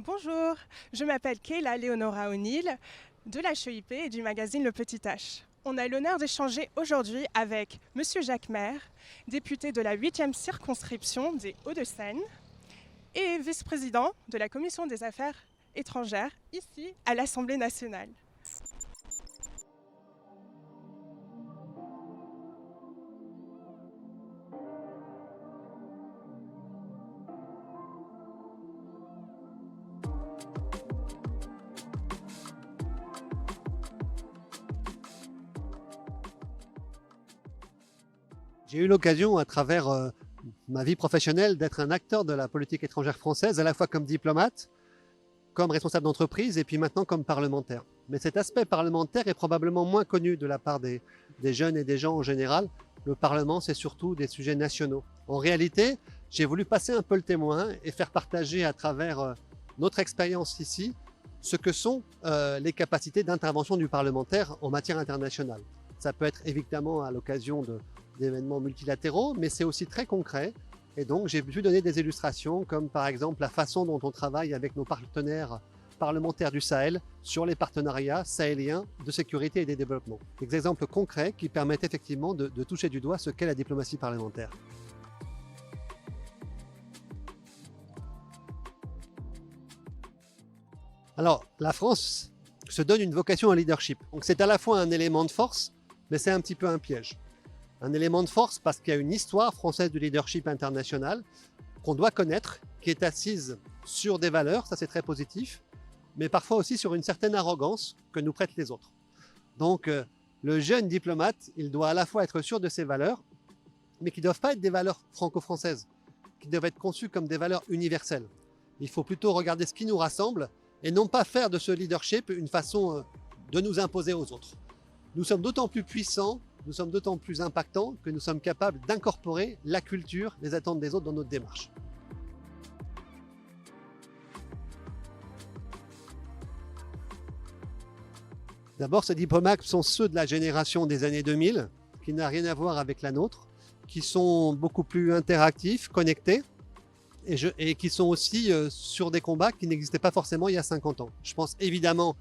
Bonjour, je m'appelle Kayla Leonora O'Neill de la HEIP et du magazine Le Petit H. On a l'honneur d'échanger aujourd'hui avec Monsieur Jacques Maire, député de la 8e circonscription des Hauts-de-Seine et vice-président de la Commission des Affaires étrangères ici à l'Assemblée nationale. J'ai eu l'occasion, à travers ma vie professionnelle, d'être un acteur de la politique étrangère française, à la fois comme diplomate, comme responsable d'entreprise et puis maintenant comme parlementaire. Mais cet aspect parlementaire est probablement moins connu de la part des jeunes et des gens en général. Le Parlement, c'est surtout des sujets nationaux. En réalité, j'ai voulu passer un peu le témoin et faire partager à travers notre expérience ici ce que sont les capacités d'intervention du parlementaire en matière internationale. Ça peut être évidemment à l'occasion d'événements multilatéraux, mais c'est aussi très concret. Et donc, j'ai pu donner des illustrations, comme par exemple la façon dont on travaille avec nos partenaires parlementaires du Sahel sur les partenariats sahéliens de sécurité et de développement. Des exemples concrets qui permettent effectivement de toucher du doigt ce qu'est la diplomatie parlementaire. Alors, la France se donne une vocation à leadership. Donc, c'est à la fois un élément de force, mais c'est un petit peu un piège. Un élément de force parce qu'il y a une histoire française du leadership international qu'on doit connaître, qui est assise sur des valeurs, ça c'est très positif, mais parfois aussi sur une certaine arrogance que nous prêtent les autres. Donc le jeune diplomate, il doit à la fois être sûr de ses valeurs, mais qui ne doivent pas être des valeurs franco-françaises, qui doivent être conçues comme des valeurs universelles. Il faut plutôt regarder ce qui nous rassemble et non pas faire de ce leadership une façon de nous imposer aux autres. Nous sommes d'autant plus puissants, nous sommes d'autant plus impactants que nous sommes capables d'incorporer la culture, les attentes des autres dans notre démarche. D'abord, ces diplomates sont ceux de la génération des années 2000, qui n'a rien à voir avec la nôtre, qui sont beaucoup plus interactifs, connectés, et qui sont aussi sur des combats qui n'existaient pas forcément il y a 50 ans. Je pense évidemment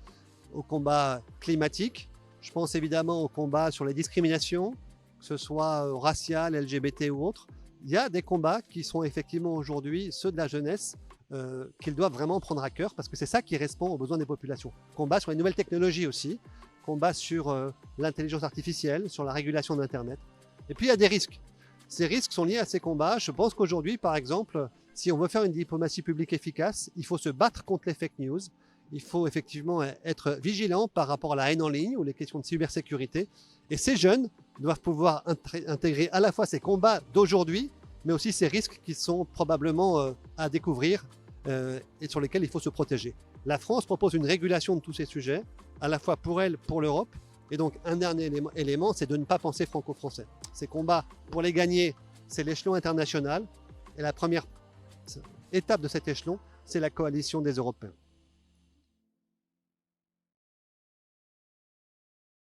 aux combats climatiques, je pense évidemment au combat sur les discriminations, que ce soit raciales, LGBT ou autres. Il y a des combats qui sont effectivement aujourd'hui ceux de la jeunesse qu'ils doivent vraiment prendre à cœur parce que c'est ça qui répond aux besoins des populations. Combat sur les nouvelles technologies aussi, combat sur l'intelligence artificielle, sur la régulation d'Internet. Et puis il y a des risques. Ces risques sont liés à ces combats. Je pense qu'aujourd'hui, par exemple, si on veut faire une diplomatie publique efficace, il faut se battre contre les fake news. Il faut effectivement être vigilant par rapport à la haine en ligne ou les questions de cybersécurité. Et ces jeunes doivent pouvoir intégrer à la fois ces combats d'aujourd'hui, mais aussi ces risques qui sont probablement à découvrir et sur lesquels il faut se protéger. La France propose une régulation de tous ces sujets, à la fois pour elle, pour l'Europe. Et donc un dernier élément, c'est de ne pas penser franco-français. Ces combats, pour les gagner, c'est l'échelon international. Et la première étape de cet échelon, c'est la coalition des Européens.